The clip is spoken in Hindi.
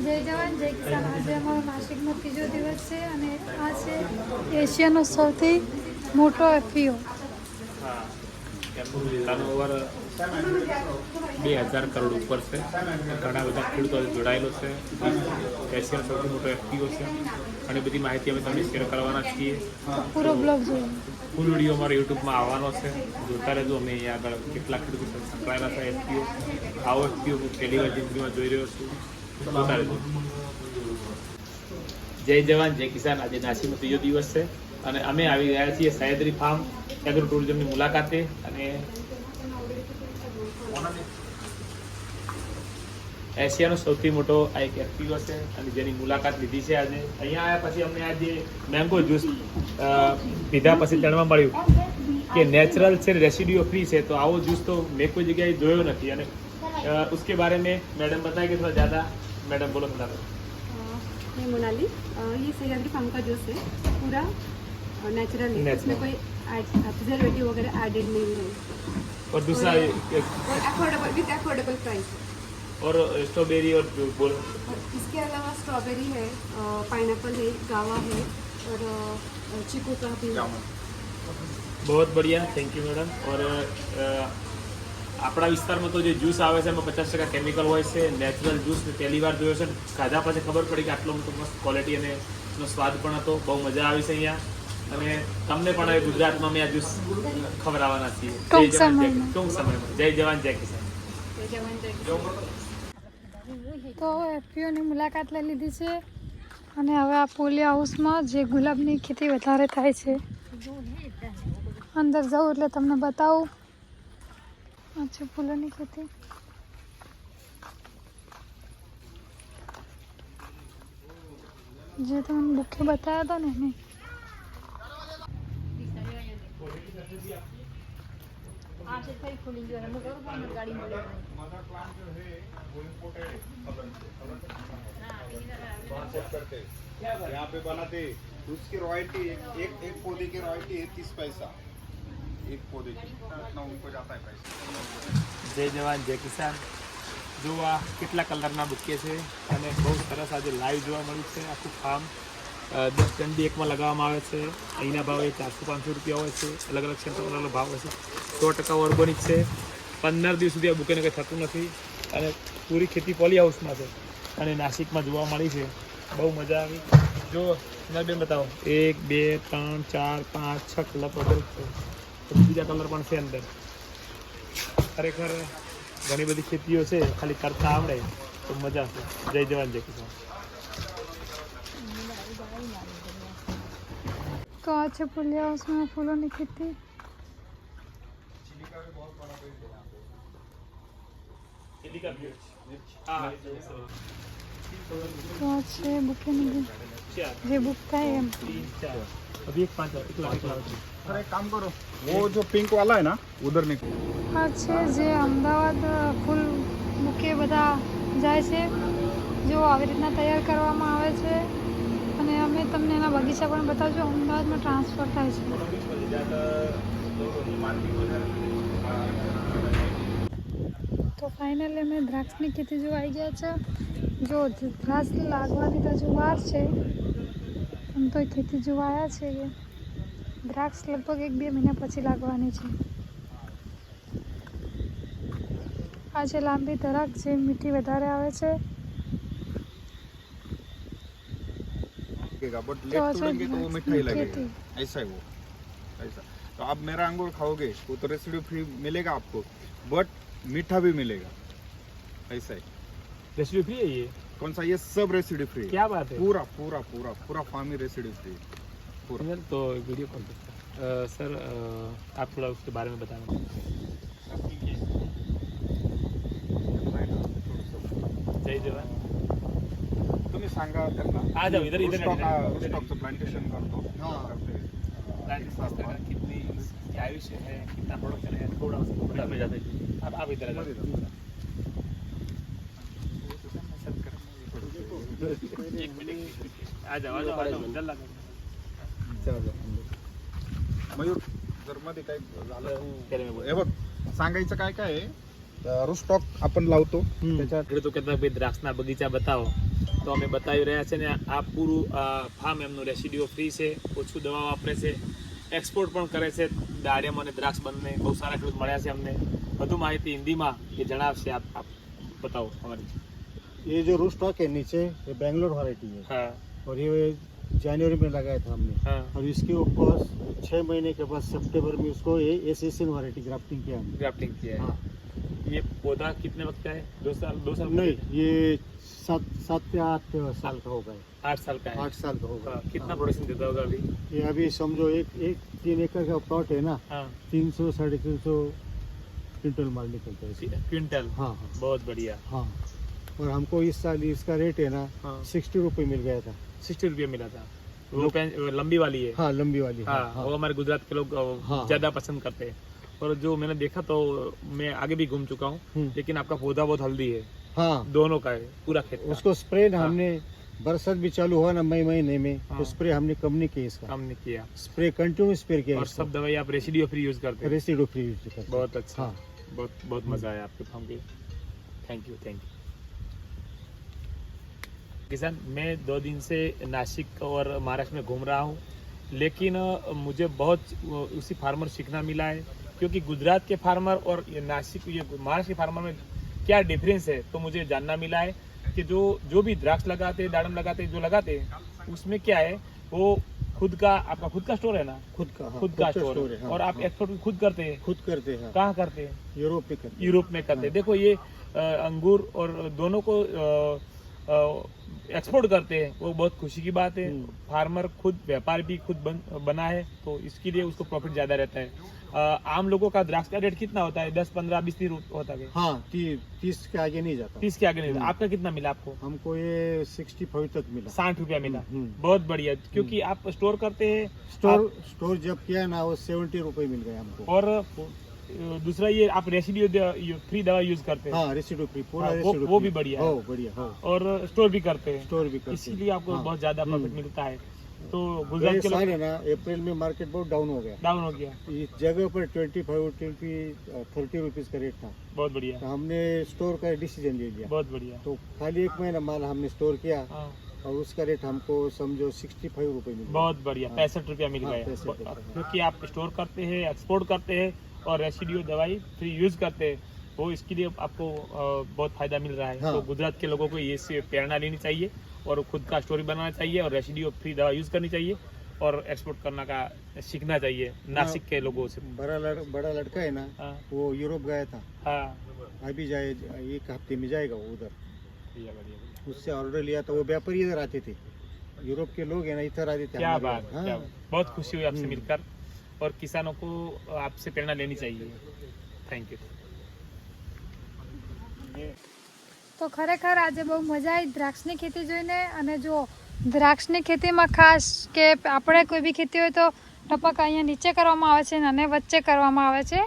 જય જવાન જય કિસાન. આજે અમારો નાસિકનો ત્રીજો દિવસ છે અને આ છે એશિયાનો સૌથી મોટો એફપીઓ. હા, એમનું ટર્નઓવર 2000 કરોડ ઉપર છે. ઘણા બધા ખેડૂતો જોડાયેલો છે. એશિયાનો સૌથી મોટો એફપીઓ છે. ઘણી બધી માહિતી અમે તમને શેર કરવાના છીએ. પૂરો બ્લોગ જોયો. ફૂલ વિડીયો અમારા યુટ્યુબમાં આવવાનો છે. જોતા રહેજો. અમે અહીંયા આગળ કેટલા ખેડૂતો સંકળાયેલા છે એફપીઓ. આવો એફપીઓ હું પહેલી વાર જિંદગીમાં જોઈ રહ્યો છું. જોતા રહેજો. જય જવાન જય કિસાન. આજે નાસિકનો ત્રીજો દિવસ છે અને અમે આવી ગયા છીએ સહ્યાદ્રી ફાર્મ એગ્રો ટુરિઝમની મુલાકાતે. અને એશિયાનો સૌથી મોટો આ એક એફપીઓ છે અને જેની મુલાકાત લીધી છે આજે. અહીંયા આવ્યા પછી અમને આજે મેંગો જ્યુસ પીધા પછી જાણવા મળ્યું કે નેચરલ છે, રેસિડ્યુ ફ્રી છે. તો આવો જ્यूस તો મેં કોઈ જગ્યાએ જોયો નથી. અને उसके बारे में मैडम बताएंगे थोड़ा ज़्यादा. मैडम बोलो थोड़ा. मैं मोनाली. ये सह्याद्री फार्म का जूस है, पूरा नेचुरल है. इसमें कोई प्रिजर्वेटिव वगैरह एडेड नहीं है. और दूसरा अफोर्डेबल विद अफोर्डेबल प्राइस. और स्ट्रॉबेरी और बोलो. और इसके अलावा स्ट्रॉबेरी है, पाइनएप्पल है, गावा है और चीकू का भी. बहुत बढ़िया, थैंक यू मैडम. और આપણા વિસ્તારમાં તો જે જ્યુસ આવે છે એમાં 50% કેમિકલ હોય છે. નેચરલ જ્યુસ પહેલી વાર જોયો છે. ખાધા પછી ખબર પડી કે આટલો મસ્ત ક્વોલિટી અને એનો સ્વાદ પણ હતો. બહુ મજા આવી છે અહીંયા. અને તમને પણ હવે ગુજરાતમાં અમે આ જ્યુસ ખવડાવવાના છીએ ટૂંક સમયમાં. જય જવાન જય કિસાન. जय जवान जय किसान. તો એફપીઓની મુલાકાત લઈ લીધી છે અને હવે આ પોલિયો હાઉસમાં જે ગુલાબની ખેતી વધારે થાય છે અંદર જાઉં એટલે તમને બતાવું. આ છે ફૂલોની ખેતી. જે તમને બુકે બતાવ્યા હતા ને એને. यहाँ पे बनाते उसकी रॉयल्टी एक पौधे की रॉयल्टी है 30 पैसा एक पौधे की. इतना उनको जाता है पैसा. જય જવાન જય કિસાન. જો આ કેટલા કલરના બુકે છે અને બહુ સરસ આજે લાઈવ જોવા મળ્યું છે. આખું ફાર્મ 10 ડંડી એકમાં લગાવવામાં આવે છે. અહીંના ભાવ એ 400-500 રૂપિયા હોય છે. અલગ અલગ સેન્ટરનો અલગ ભાવ હોય છે. 100% ઓર્ગેનિક છે. 15 દિવસ સુધી આ બુકેને કંઈ થતું નથી અને પૂરી ખેતી પોલી હાઉસમાં છે અને નાસિકમાં જોવા મળી છે. બહુ મજા આવી. જો બેન બતાવો. 1 2 3 4 5 6 કલર ઓર્ગેનિક છે. બીજા કલર પણ છે અંદર. ખરેખર ઘણી બધી ખેતીઓ છે, ખાલી કરતા આવડે તો મજા છે. જય જવાન જય કિસાન. તો આ છે પોલિયો હાઉસમાં ફૂલોની ખેતી. તો આ છે બુકેની જે બુક થાય એમ. अभी एक 5 इकला. अरे एक काम करो, वो जो पिंक वाला है ना उधर निकलो. આ છે જે અમદાવાદ ફૂલ બુકે બધા જાય છે. જો આવી રીતના તૈયાર કરવામાં આવે છે અને અમે તમને એના બગીચા પણ બતાવજો. અમદાવાદમાં ટ્રાન્સફર થાય છે. તો ફાઇનલી અમે દ્રાક્ષની ખેતી જો આવી ગયા છે. જો દ્રાક્ષ લાગવાની તો હજુ વાર છે, આમ તો ખેતી જોવા આવ્યા છે. દ્રાક્ષ લગભગ 1-2 મહિના પછી લાગવાની છે. આ છે લાંબી દ્રાક્ષ જે મીઠી વધારે આવે છે. बट लेट तोड़ेंगे तो वो मीठा ही लगेगा. ऐसा है वो, ऐसा. तो आप मेरा अंगूर खाओगे वो तो रेसिड्यू फ्री मिलेगा आपको, बट मीठा भी मिलेगा. ऐसा है. रेसिड्यू फ्री है ये? कौन सा? ये सब रेसिड्यू फ्री. क्या बात है. पूरा पूरा पूरा पूरा फार्म ही रेसिड्यू फ्री पूरा. सर तो वीडियो कॉल करते हैं. सर आप थोड़ा उसके बारे में बताना. जय जवान. तुम्ही सांगा त्यांना. आ जाओ इधर इधर. स्टॉकचं प्लांटेशन करतो. कितनी आयुष्य है, कितना प्रोडक्शन है, थोड़ा सा बता में जाते हैं. आप इधर आ जाओ. एक मिनट आ जाओ जल्द लगा. मयूर जर मध्ये काय झालं हे बघ, सांगायचं काय काय आहे, રૂસ્ટોક आपण लावतो त्याच्यात ખેડૂતો કહેતા ભાઈ દ્રાક્ષના બગીચા બતાવો, તો અમે બતાવી રહ્યા છે ને આ પૂરું ફાર્મ એમનું રેસિડ્યુઓ ફ્રી છે, ઓછું દવા વાપરે છે, એક્સપોર્ટ પણ કરે છે દાડમ અને દ્રાક્ષ બંને. બહુ સારા ખેડૂત મળ્યા છે અમને. વધુ માહિતી હિન્દીમાં એ જણાવશે. આપ बताओ हमारी. ये जो रूस्टॉक है नीचे ये बेंगलोर वैरायटी है हाँ और ये जनवरी में लगाया था हमने हाँ और इसके ऊपर 6 महीने के बाद सितंबर में उसको ये एसेशन वैरायटी ग्राफ्टिंग किया हमने. ग्राफ्टिंग किया है. हाँ. ये पौधा कितने वक्त का है? 2 साल नहीं ये 7 या 8 साल का होगा. 8 साल का है. 8 साल का होगा. हाँ, कितना प्रोडक्शन देता होगा अभी? ये अभी समझो एक 3 एकड़ का प्लॉट है ना, हाँ 300 350 क्विंटल माल निकलता है इसमें. क्विंटल. हाँ हाँ बहुत बढ़िया. हाँ. और हमको इस साल इसका रेट है ना हाँ 60 रुपये मिल गया था. 60 रुपये मिला था. वो लंबी वाली है. हाँ लंबी वाली. हाँ, हाँ वो हमारे गुजरात के लोग हाँ, ज्यादा पसंद करते हैं. और जो मैंने देखा तो मैं आगे भी घूम चुका हूँ, लेकिन आपका पौधा बहुत हेल्दी है. हाँ दोनों का है, पूरा खेत का. उसको स्प्रे हाँ. हमने बरसात भी चालू हुआ ना मई महीने में हाँ. तो स्प्रे हमने कम नहीं किया इसका. हमने किया. स्प्रे कंटिन्यू स्प्रे किया. और सब दवाई आप रेसिडियो फ्री यूज करते हैं. रेसिडो फ्री यूज करते हैं. बहुत अच्छा. हाँ. बहुत बहुत मजा आया आपके फार्म पे. Thank you. किसान, मैं 2 दिन से नासिक और महाराष्ट्र में घूम रहा हूँ, लेकिन मुझे बहुत उसी फार्मर सीखना मिला है, क्योंकि गुजरात के फार्मर और ये नासिक ये महाराष्ट्र के फार्मर में क्या डिफरेंस है, तो मुझे जानना मिला है कि जो भी द्राक्ष लगाते हैं, दाड़म लगाते हैं, जो लगाते हैं उसमें क्या है, वो खुद का आपका खुद का स्टोर है ना, खुद का. हाँ, खुद का स्टोर है. हाँ, और आप हाँ. एक्सपोर्ट भी खुद करते हैं. खुद करते हैं. कहाँ करते हैं? यूरोप में करते हैं. यूरोप में करते हैं. देखो ये अंगूर और दोनों को एक्सपोर्ट करते हैं, वो बहुत खुशी की बात है. फार्मर खुद व्यापार भी खुद बना है, तो इसके लिए उसको प्रॉफिट ज्यादा रहता है. आम लोगों का द्राक्ष का रेट कितना होता है? 10, 15, 20 होता है. हाँ 30 के आगे नहीं जाता. 30 के आगे नहीं. आपका कितना मिला आपको? हमको ये 65 तक मिला. 60 रुपया मिला. हम्म. बहुत बढ़िया, क्योंकि आप स्टोर करते हैं. स्टोर जब किया ना वो 70 रुपये मिल गए हमको. और दूसरा ये आप रेसिडियो फ्री दवा यूज करते हैं. हाँ रेसिडो फ्री पूरा. हाँ, रेसिडो वो फ्री. भी बढ़िया है. हो बढ़िया हो. और स्टोर भी करते हैं. स्टोर भी करते हैं. इसीलिए आपको हाँ. बहुत ज्यादा प्रॉफिट मिलता है. तो ये गुजरात के साल लोग है ना अप्रैल में मार्केट बहुत डाउन हो गया. डाउन हो गया. इस जगह पर 30 रुपीज का रेट था. बहुत बढ़िया. तो हमने स्टोर का डिसीजन ले लिया. बहुत बढ़िया. तो खाली 1 महीना माल हमने स्टोर किया हाँ, और उसका रेट हमको समझो 65 रुपये मिला. बहुत बढ़िया. हाँ. 65 रुपया मिल हाँ, गया. 65 रुपया. क्योंकि आप स्टोर करते हैं, एक्सपोर्ट करते हैं और रेसिडियो दवाई फ्री यूज करते हैं, वो इसके लिए आपको बहुत फायदा मिल रहा है. हाँ. तो गुजरात के लोगों को ये से प्रेरणा लेनी चाहिए और खुद का स्टोर बनाना चाहिए और रेसिडियो फ्री दवा यूज करनी चाहिए और एक्सपोर्ट करना का सीखना चाहिए नासिक के लोगों से. बड़ा लड़का है ना हाँ वो यूरोप गया था. हाँ. अभी जाए 1 हफ्ते में जाएगा वो उधर. बढ़िया बढ़िया. उससे ऑर्डर लिया तो वो व्यापारी इधर आते थे. यूरोप के लोग है ना इधर आते थे. क्या हमारे बात. यहाँ. क्या हाँ. बात. बहुत खुशी हुई आपसे मिलकर और किसानों को आपसे प्रेरणा लेनी चाहिए. Thank you. તો ખરેખર આજે બહુ મજા આવી દ્રાક્ષની ખેતી જોઈને. અને જો દ્રાક્ષની ખેતીમાં ખાસ કે આપણે કોઈ બી ખેતી હોય તો ટપક અહીંયા નીચે કરવામાં આવે છે અને વચ્ચે કરવામાં આવે છે.